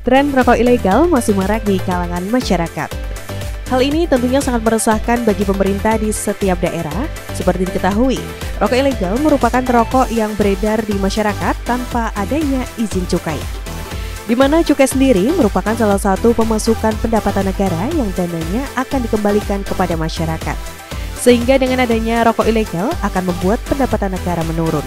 Tren rokok ilegal masih marak di kalangan masyarakat. Hal ini tentunya sangat meresahkan bagi pemerintah di setiap daerah. Seperti diketahui, rokok ilegal merupakan rokok yang beredar di masyarakat tanpa adanya izin cukai. Di mana cukai sendiri merupakan salah satu pemasukan pendapatan negara yang dananya akan dikembalikan kepada masyarakat. Sehingga dengan adanya rokok ilegal akan membuat pendapatan negara menurun.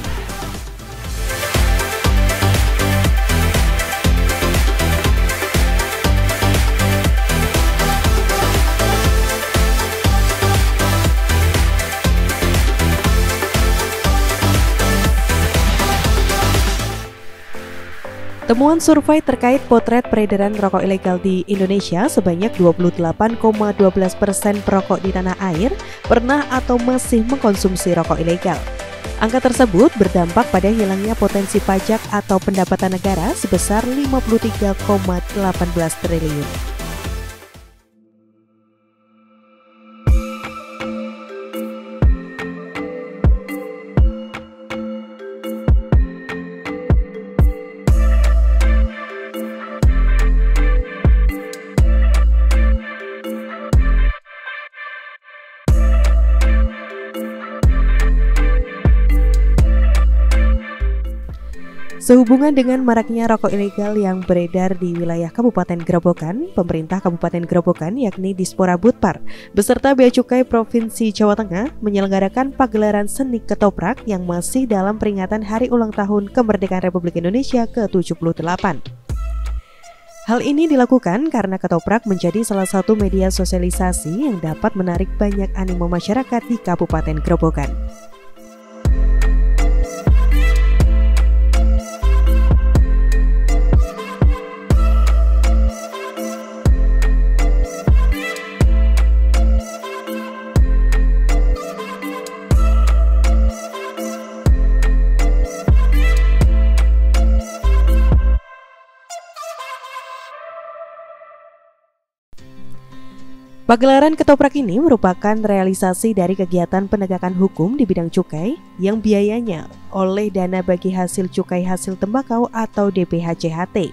Temuan survei terkait potret peredaran rokok ilegal di Indonesia sebanyak 28,12% perokok di tanah air pernah atau masih mengkonsumsi rokok ilegal. Angka tersebut berdampak pada hilangnya potensi pajak atau pendapatan negara sebesar 53,18 triliun. Sehubungan dengan maraknya rokok ilegal yang beredar di wilayah Kabupaten Grobogan, pemerintah Kabupaten Grobogan yakni Dispora Budpar beserta Bea Cukai Provinsi Jawa Tengah menyelenggarakan pagelaran seni ketoprak yang masih dalam peringatan Hari Ulang Tahun Kemerdekaan Republik Indonesia ke-78. Hal ini dilakukan karena ketoprak menjadi salah satu media sosialisasi yang dapat menarik banyak animo masyarakat di Kabupaten Grobogan. Pagelaran ketoprak ini merupakan realisasi dari kegiatan penegakan hukum di bidang cukai yang biayanya oleh Dana Bagi Hasil Cukai Hasil Tembakau atau DBHCHT.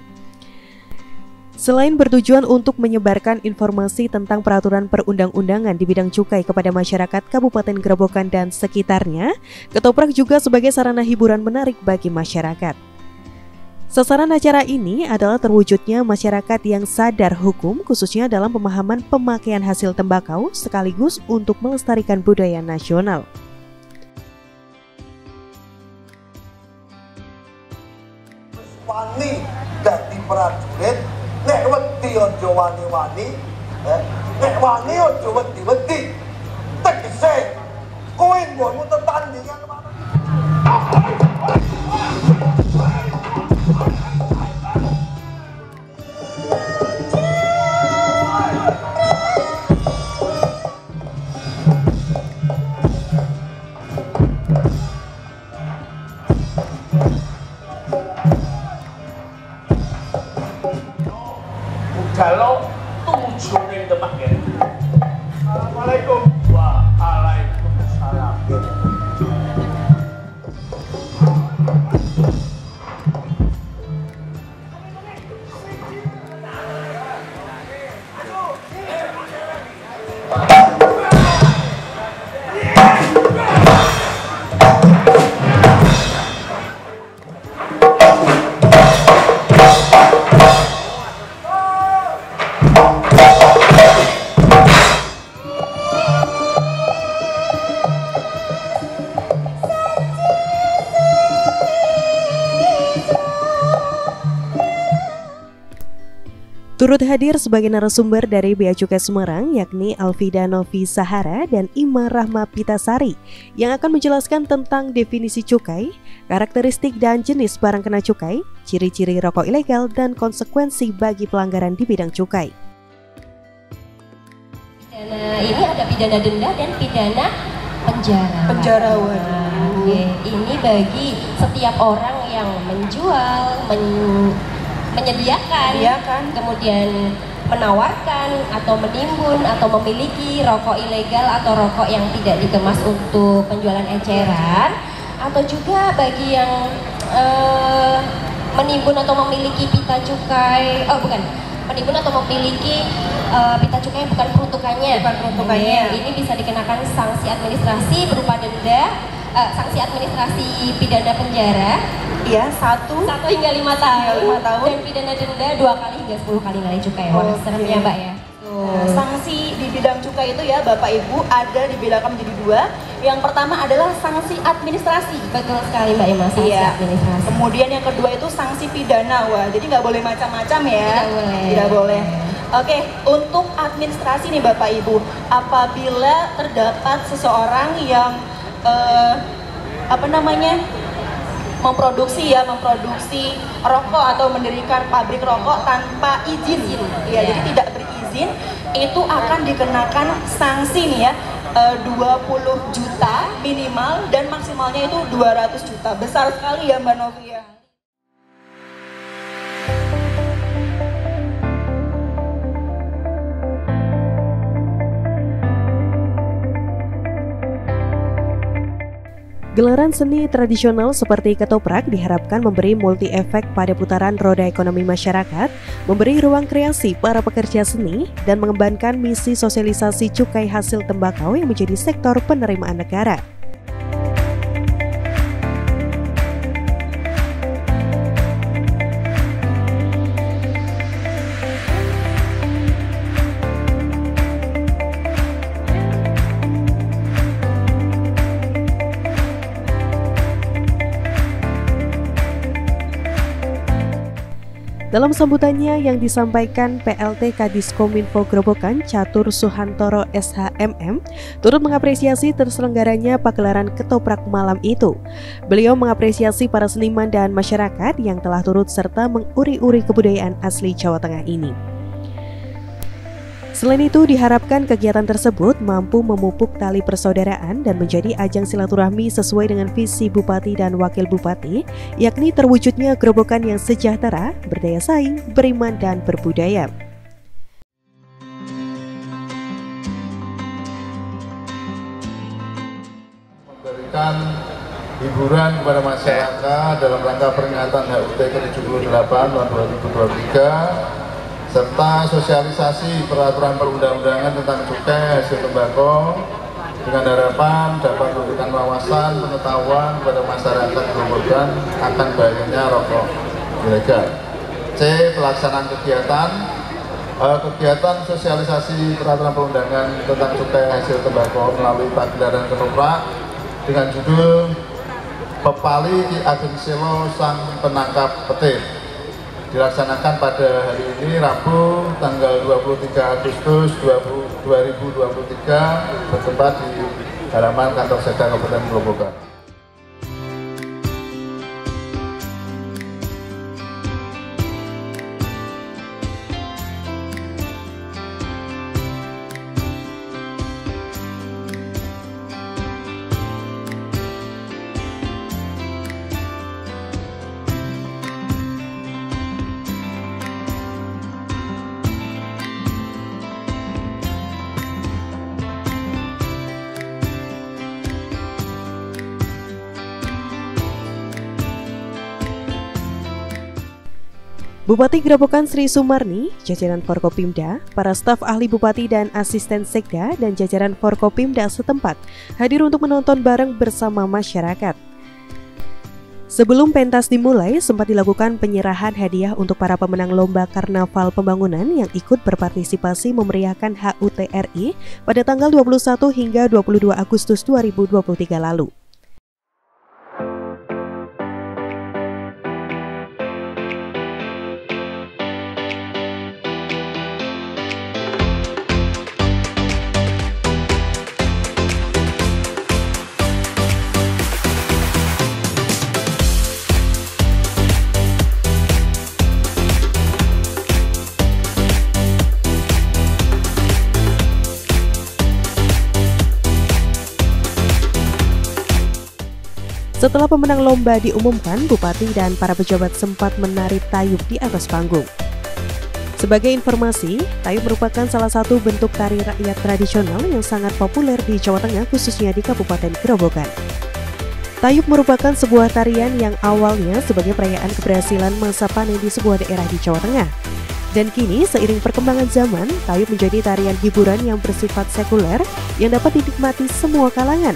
Selain bertujuan untuk menyebarkan informasi tentang peraturan perundang-undangan di bidang cukai kepada masyarakat Kabupaten Grobogan dan sekitarnya, ketoprak juga sebagai sarana hiburan menarik bagi masyarakat. Sasaran acara ini adalah terwujudnya masyarakat yang sadar hukum khususnya dalam pemahaman pemakaian hasil tembakau sekaligus untuk melestarikan budaya nasional. Wani dadi prajurit, nek wedi aja wani-wani, nek wani aja wedi-wedi. Tegese kowe nggonmu tetandingan kalau tujuh ning Demak ya. Assalamualaikum. Waalaikumsalam. Turut hadir sebagai narasumber dari Bea Cukai Semarang yakni Alvida Novi Sahara dan Ima Rahma Pitasari yang akan menjelaskan tentang definisi cukai, karakteristik dan jenis barang kena cukai, ciri-ciri rokok ilegal dan konsekuensi bagi pelanggaran di bidang cukai. Pidana ini ada pidana denda dan pidana penjara. Ini bagi setiap orang yang menjual, menyediakan, kemudian menawarkan atau menimbun atau memiliki rokok ilegal atau rokok yang tidak dikemas untuk penjualan eceran, atau juga bagi yang menimbun atau memiliki pita cukai, menimbun atau memiliki pita cukai bukan peruntukannya. Ini bisa dikenakan sanksi administrasi berupa denda, sanksi administrasi pidana penjara. Iya, 1 hingga 5 tahun. Dan pidana denda 2 kali hingga 10 kali nilai cukai. Wah, serem ya Mbak ya. Sanksi di bidang cukai itu ya Bapak Ibu ada dibedakan menjadi 2. Yang pertama adalah sanksi administrasi. Betul sekali Mbak Ima, sanksi administrasi. Kemudian yang kedua itu sanksi pidana. Wah, jadi nggak boleh macam-macam ya. Tidak boleh. Oke, untuk administrasi nih Bapak Ibu, apabila terdapat seseorang yang memproduksi rokok atau mendirikan pabrik rokok tanpa izin, jadi tidak berizin, itu akan dikenakan sanksi nih ya, 20 juta minimal dan maksimalnya itu 200 juta. Besar sekali ya Mbak Novia. Gelaran seni tradisional seperti ketoprak diharapkan memberi multi efek pada putaran roda ekonomi masyarakat, memberi ruang kreasi para pekerja seni, dan mengembangkan misi sosialisasi cukai hasil tembakau yang menjadi sektor penerimaan negara. Dalam sambutannya yang disampaikan PLT Kadiskominfo Grobogan Catur Suhantoro SHMM turut mengapresiasi terselenggaranya pagelaran ketoprak malam itu. Beliau mengapresiasi para seniman dan masyarakat yang telah turut serta menguri-uri kebudayaan asli Jawa Tengah ini. Selain itu, diharapkan kegiatan tersebut mampu memupuk tali persaudaraan dan menjadi ajang silaturahmi sesuai dengan visi Bupati dan Wakil Bupati, yakni terwujudnya Grobogan yang sejahtera, berdaya saing, beriman, dan berbudaya. Memberikan hiburan kepada masyarakat dalam rangka peringatan HUT ke-78 tahun 2023, serta sosialisasi peraturan perundang-undangan tentang cukai hasil tembakau dengan harapan dapat memberikan wawasan pengetahuan kepada masyarakat Grobogan akan bahayanya rokok ilegal. C. Pelaksanaan kegiatan sosialisasi peraturan perundangan tentang cukai hasil tembakau melalui pagelaran ketoprak dengan judul Pepali Ki Ageng Selo Sang Penangkap Petir, dilaksanakan pada hari ini Rabu tanggal 23 Agustus 2023 bertempat di halaman kantor Sekda Kabupaten Grobogan. Bupati Grobogan Sri Sumarni, jajaran Forkopimda, para staf ahli Bupati dan asisten Sekda dan jajaran Forkopimda setempat hadir untuk menonton bareng bersama masyarakat. Sebelum pentas dimulai, sempat dilakukan penyerahan hadiah untuk para pemenang lomba Karnaval Pembangunan yang ikut berpartisipasi memeriahkan HUT RI pada tanggal 21 hingga 22 Agustus 2023 lalu. Setelah pemenang lomba diumumkan, Bupati dan para pejabat sempat menari tayub di atas panggung. Sebagai informasi, tayub merupakan salah satu bentuk tari rakyat tradisional yang sangat populer di Jawa Tengah, khususnya di Kabupaten Grobogan. Tayub merupakan sebuah tarian yang awalnya sebagai perayaan keberhasilan masa panen di sebuah daerah di Jawa Tengah. Dan kini seiring perkembangan zaman, tayub menjadi tarian hiburan yang bersifat sekuler yang dapat dinikmati semua kalangan.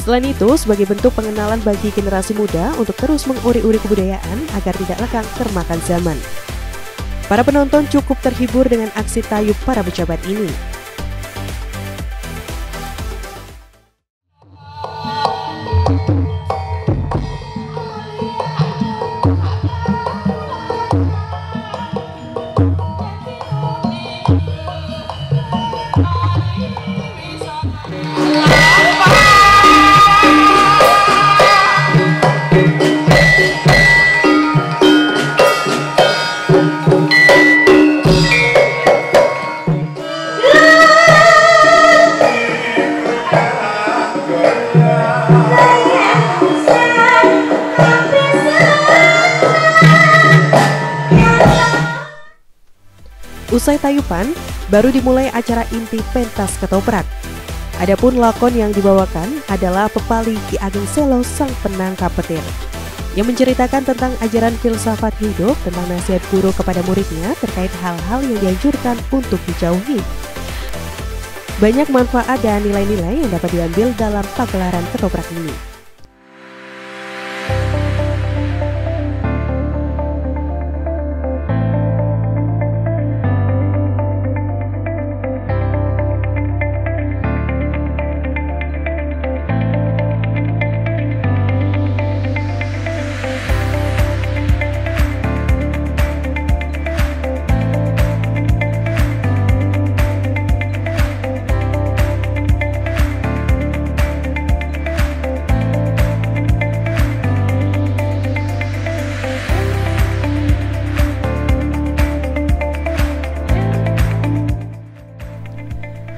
Selain itu, sebagai bentuk pengenalan bagi generasi muda untuk terus menguri-uri kebudayaan agar tidak lekang termakan zaman. Para penonton cukup terhibur dengan aksi tayub para pejabat ini. Usai tayupan, baru dimulai acara inti pentas ketoprak. Adapun lakon yang dibawakan adalah Pepali Ki Ageng Selo Sang Penangkap Petir, yang menceritakan tentang ajaran filsafat hidup tentang nasihat guru kepada muridnya terkait hal-hal yang dianjurkan untuk dijauhi. Banyak manfaat dan nilai-nilai yang dapat diambil dalam pagelaran ketoprak ini.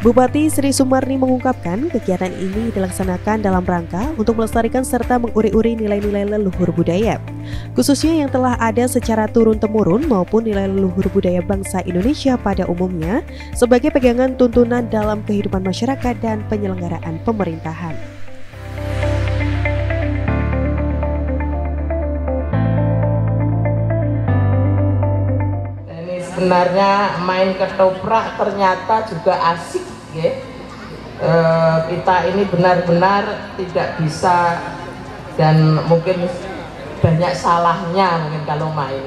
Bupati Sri Sumarni mengungkapkan kegiatan ini dilaksanakan dalam rangka untuk melestarikan serta menguri-uri nilai-nilai leluhur budaya, khususnya yang telah ada secara turun-temurun maupun nilai leluhur budaya bangsa Indonesia pada umumnya sebagai pegangan tuntunan dalam kehidupan masyarakat dan penyelenggaraan pemerintahan. Ini sebenarnya main ketoprak ternyata juga asik. Kita ini benar-benar tidak bisa dan mungkin banyak salahnya mungkin kalau main,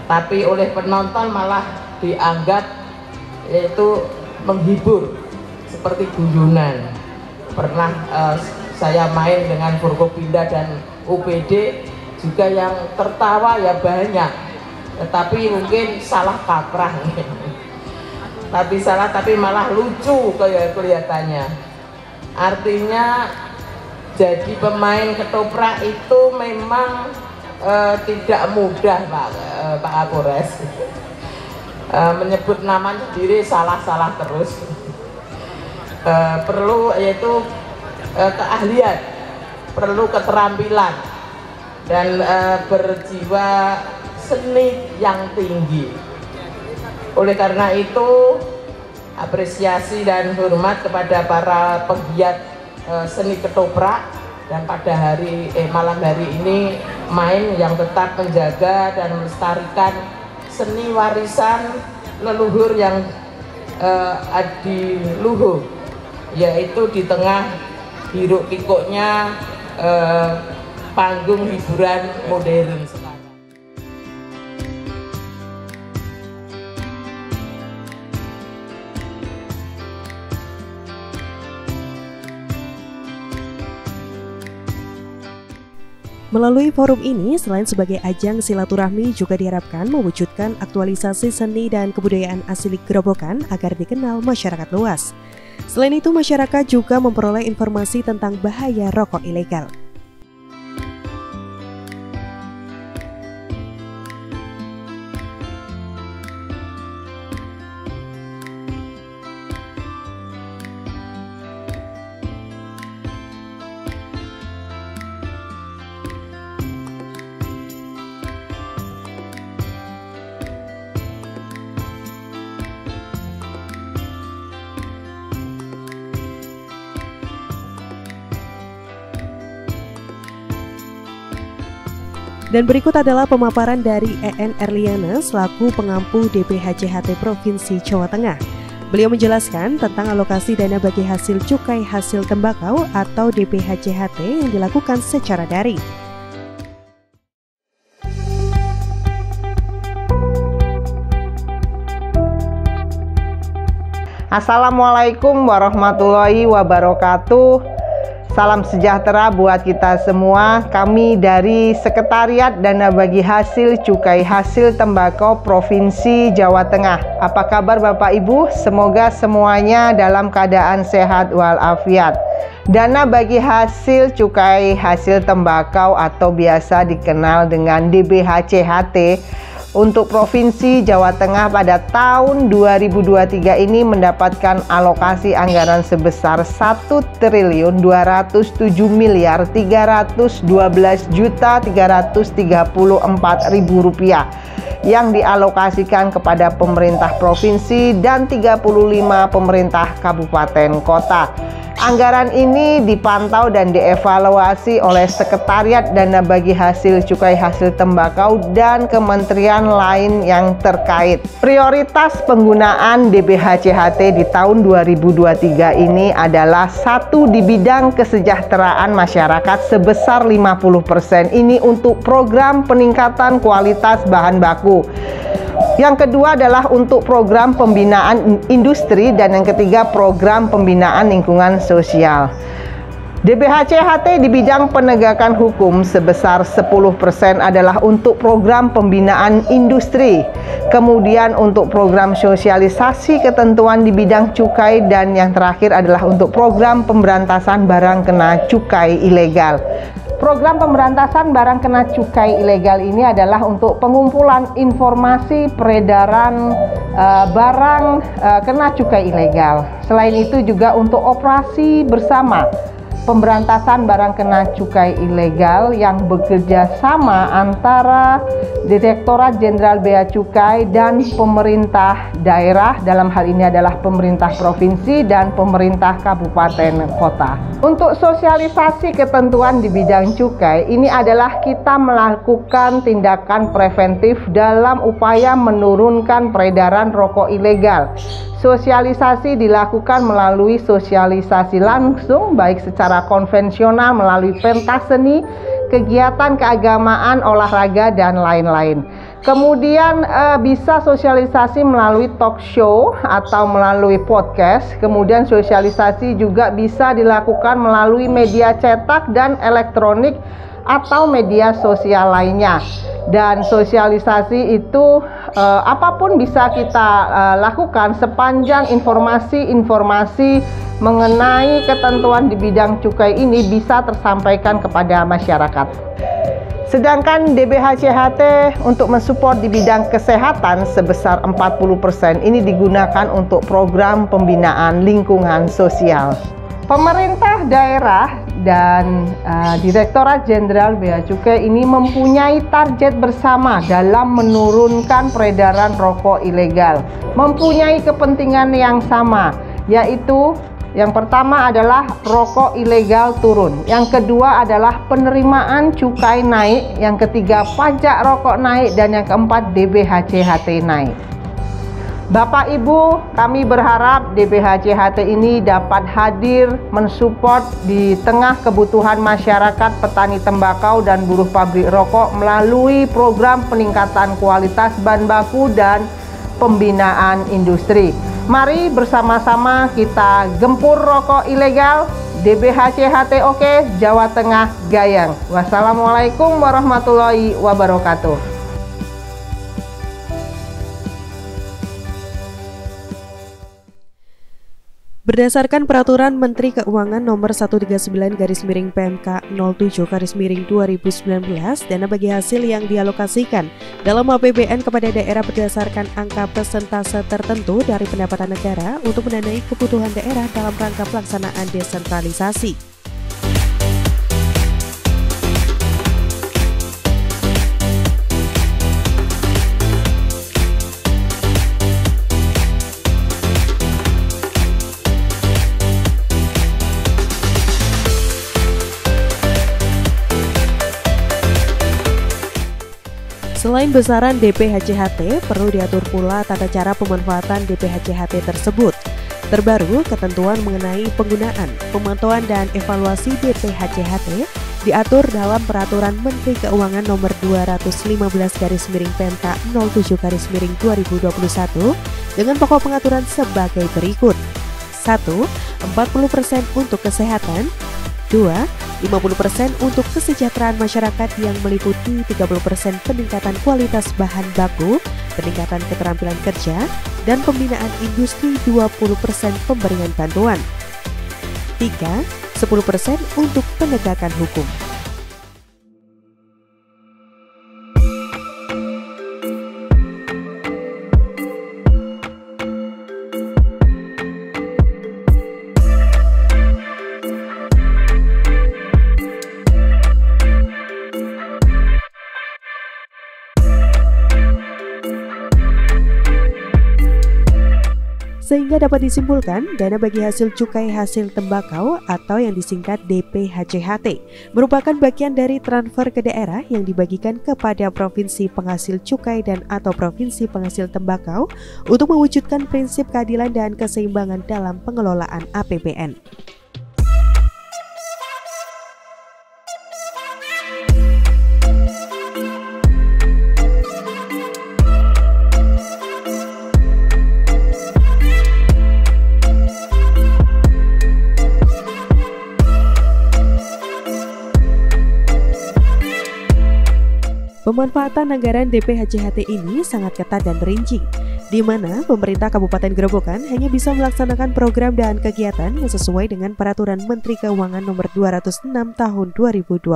tapi oleh penonton malah dianggap yaitu menghibur seperti guyonan. Pernah saya main dengan Forkopimda dan UPD juga yang tertawa ya banyak, tetapi mungkin salah kaprah. Tapi malah lucu kayak kelihatannya. Artinya jadi pemain ketoprak itu memang tidak mudah, Pak Kapolres. Menyebut nama sendiri salah-salah terus. Perlu yaitu keahlian, perlu keterampilan dan berjiwa seni yang tinggi. Oleh karena itu, apresiasi dan hormat kepada para penggiat seni ketoprak dan pada malam hari ini main yang tetap menjaga dan melestarikan seni warisan leluhur yang adiluhur, yaitu di tengah hiruk pikuknya panggung hiburan modern sekarang. Melalui forum ini, selain sebagai ajang silaturahmi, juga diharapkan mewujudkan aktualisasi seni dan kebudayaan asli Gerobokan agar dikenal masyarakat luas. Selain itu, masyarakat juga memperoleh informasi tentang bahaya rokok ilegal. Dan berikut adalah pemaparan dari EN Erliana selaku pengampu DPHCHT Provinsi Jawa Tengah. Beliau menjelaskan tentang alokasi dana bagi hasil cukai hasil tembakau atau DPHCHT yang dilakukan secara daring. Assalamualaikum warahmatullahi wabarakatuh. Salam sejahtera buat kita semua. Kami dari Sekretariat Dana Bagi Hasil Cukai Hasil Tembakau Provinsi Jawa Tengah. Apa kabar Bapak Ibu? Semoga semuanya dalam keadaan sehat walafiat. Dana bagi hasil cukai hasil tembakau atau biasa dikenal dengan DBHCHT untuk Provinsi Jawa Tengah pada tahun 2023 ini mendapatkan alokasi anggaran sebesar 1.207.312.334.000 rupiah yang dialokasikan kepada pemerintah provinsi dan 35 pemerintah kabupaten kota. Anggaran ini dipantau dan dievaluasi oleh Sekretariat Dana Bagi Hasil Cukai Hasil Tembakau dan kementerian lain yang terkait. Prioritas penggunaan DBHCHT di tahun 2023 ini adalah satu di bidang kesejahteraan masyarakat sebesar 50%. Ini untuk program peningkatan kualitas bahan baku. Yang kedua adalah untuk program pembinaan industri dan yang ketiga program pembinaan lingkungan sosial. DBHCHT di bidang penegakan hukum sebesar 10% adalah untuk program pembinaan industri. Kemudian untuk program sosialisasi ketentuan di bidang cukai dan yang terakhir adalah untuk program pemberantasan barang kena cukai ilegal. Program pemberantasan barang kena cukai ilegal ini adalah untuk pengumpulan informasi peredaran barang kena cukai ilegal. Selain itu juga untuk operasi bersama pemberantasan barang kena cukai ilegal yang bekerja sama antara Direktorat Jenderal Bea Cukai dan pemerintah daerah, dalam hal ini adalah pemerintah provinsi dan pemerintah kabupaten kota. Untuk sosialisasi ketentuan di bidang cukai, ini adalah kita melakukan tindakan preventif dalam upaya menurunkan peredaran rokok ilegal. Sosialisasi dilakukan melalui sosialisasi langsung, baik secara konvensional melalui pentas seni, kegiatan keagamaan, olahraga, dan lain-lain. Kemudian bisa sosialisasi melalui talk show atau melalui podcast. Kemudian sosialisasi juga bisa dilakukan melalui media cetak dan elektronik atau media sosial lainnya. Dan sosialisasi itu apapun bisa kita lakukan sepanjang informasi-informasi mengenai ketentuan di bidang cukai ini bisa tersampaikan kepada masyarakat. Sedangkan DBHCHT untuk mensupport di bidang kesehatan sebesar 40% ini digunakan untuk program pembinaan lingkungan sosial. Pemerintah daerah dan Direktorat Jenderal Bea Cukai ini mempunyai target bersama dalam menurunkan peredaran rokok ilegal. Mempunyai kepentingan yang sama, yaitu yang pertama adalah rokok ilegal turun, yang kedua adalah penerimaan cukai naik, yang ketiga pajak rokok naik, dan yang keempat DBHCHT naik. Bapak Ibu, kami berharap DBHCHT ini dapat hadir mensupport di tengah kebutuhan masyarakat petani tembakau dan buruh pabrik rokok melalui program peningkatan kualitas bahan baku dan pembinaan industri. Mari bersama-sama kita gempur rokok ilegal. DBHCHT oke, Jawa Tengah gayang. Wassalamualaikum warahmatullahi wabarakatuh. Berdasarkan Peraturan Menteri Keuangan Nomor 139/PMK 07/2019, dana bagi hasil yang dialokasikan dalam APBN kepada daerah berdasarkan angka persentase tertentu dari pendapatan negara untuk mendanai kebutuhan daerah dalam rangka pelaksanaan desentralisasi. Selain besaran DP HCHT, perlu diatur pula tata cara pemanfaatan DP HCHT tersebut. Terbaru, ketentuan mengenai penggunaan, pemantauan dan evaluasi DP HCHT diatur dalam Peraturan Menteri Keuangan Nomor 215/Pemka 07/2021 dengan pokok pengaturan sebagai berikut. 1. 40% untuk kesehatan. 2. 50% untuk kesejahteraan masyarakat yang meliputi 30% peningkatan kualitas bahan baku, peningkatan keterampilan kerja, dan pembinaan industri 20% pemberian bantuan. 3. 10% untuk penegakan hukum. Sehingga dapat disimpulkan, dana bagi hasil cukai hasil tembakau atau yang disingkat DP HCHT merupakan bagian dari transfer ke daerah yang dibagikan kepada provinsi penghasil cukai dan atau provinsi penghasil tembakau untuk mewujudkan prinsip keadilan dan keseimbangan dalam pengelolaan APBN. Pemanfaatan anggaran DP HCHT ini sangat ketat dan rinci, di mana pemerintah Kabupaten Grobogan hanya bisa melaksanakan program dan kegiatan yang sesuai dengan Peraturan Menteri Keuangan Nomor 206 Tahun 2020.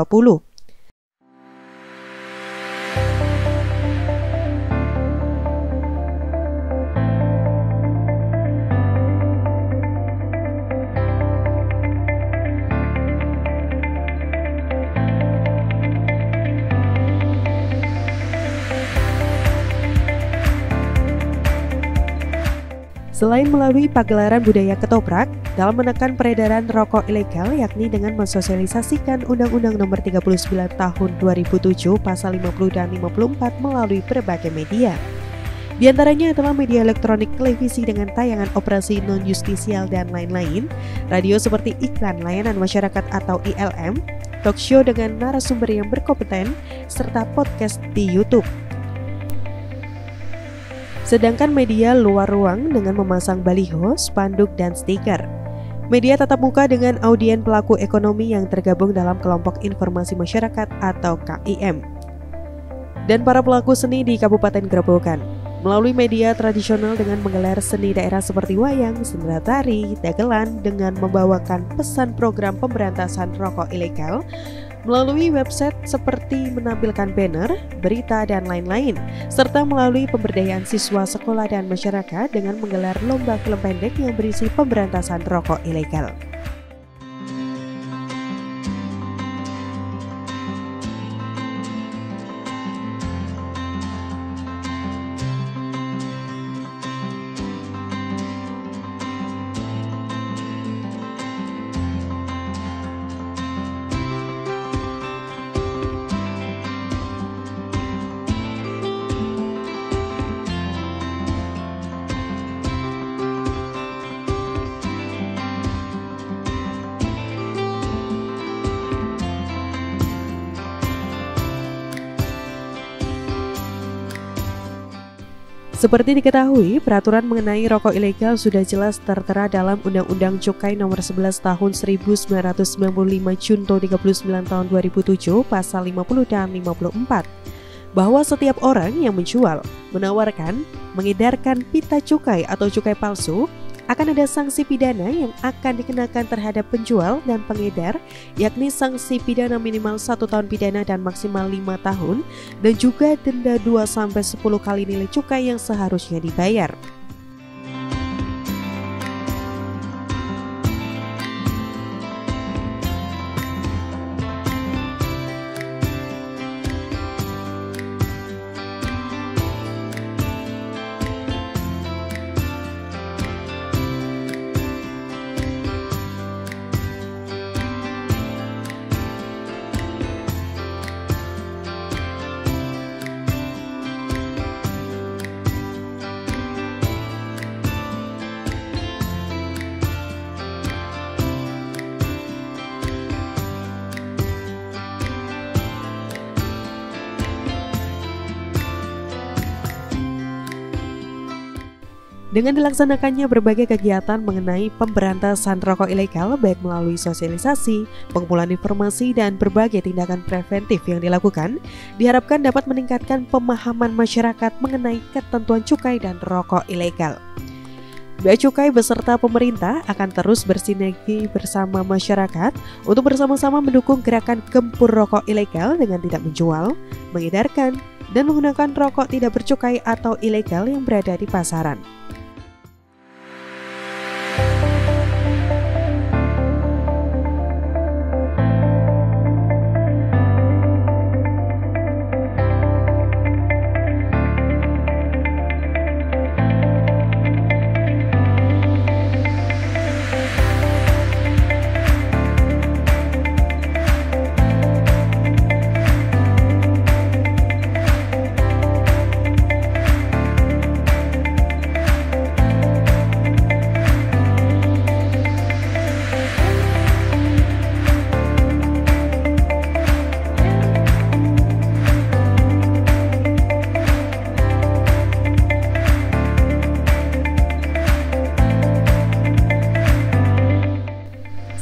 Selain melalui pagelaran budaya ketoprak, dalam menekan peredaran rokok ilegal yakni dengan mensosialisasikan Undang-Undang Nomor 39 Tahun 2007 Pasal 50 dan 54 melalui berbagai media. Di antaranya adalah media elektronik, televisi dengan tayangan operasi non-justisial dan lain-lain, radio seperti iklan layanan masyarakat atau ILM, talk show dengan narasumber yang berkompeten, serta podcast di YouTube. Sedangkan media luar ruang dengan memasang baliho, spanduk, dan stiker. Media tatap muka dengan audien pelaku ekonomi yang tergabung dalam Kelompok Informasi Masyarakat atau KIM. Dan para pelaku seni di Kabupaten Grobogan. Melalui media tradisional dengan menggelar seni daerah seperti wayang, seni tari, dagelan dengan membawakan pesan program pemberantasan rokok ilegal, melalui website seperti menampilkan banner, berita, dan lain-lain, serta melalui pemberdayaan siswa sekolah dan masyarakat dengan menggelar lomba film pendek yang berisi pemberantasan rokok ilegal. Seperti diketahui, peraturan mengenai rokok ilegal sudah jelas tertera dalam Undang-Undang Cukai Nomor 11 Tahun 1995 Junto 39 Tahun 2007 Pasal 50 dan 54, bahwa setiap orang yang menjual, menawarkan, mengedarkan pita cukai atau cukai palsu akan ada sanksi pidana yang akan dikenakan terhadap penjual dan pengedar, yakni sanksi pidana minimal 1 tahun pidana dan maksimal 5 tahun, dan juga denda 2-10 kali nilai cukai yang seharusnya dibayar. Dengan dilaksanakannya berbagai kegiatan mengenai pemberantasan rokok ilegal baik melalui sosialisasi, pengumpulan informasi, dan berbagai tindakan preventif yang dilakukan, diharapkan dapat meningkatkan pemahaman masyarakat mengenai ketentuan cukai dan rokok ilegal. Bea Cukai beserta pemerintah akan terus bersinergi bersama masyarakat untuk bersama-sama mendukung gerakan gempur rokok ilegal dengan tidak menjual, mengedarkan, dan menggunakan rokok tidak bercukai atau ilegal yang berada di pasaran.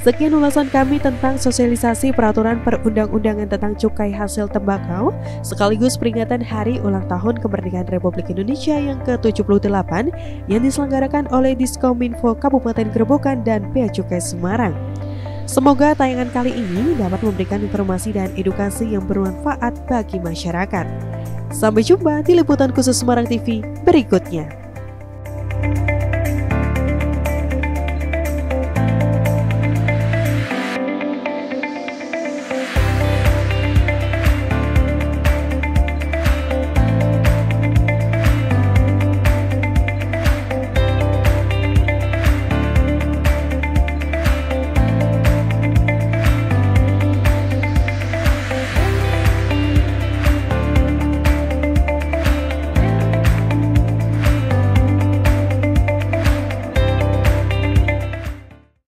Sekian ulasan kami tentang sosialisasi peraturan perundang-undangan tentang cukai hasil tembakau sekaligus peringatan Hari Ulang Tahun Kemerdekaan Republik Indonesia yang ke-78 yang diselenggarakan oleh Diskominfo Kabupaten Gerobokan dan Bea Cukai Semarang. Semoga tayangan kali ini dapat memberikan informasi dan edukasi yang bermanfaat bagi masyarakat. Sampai jumpa di liputan khusus Semarang TV berikutnya.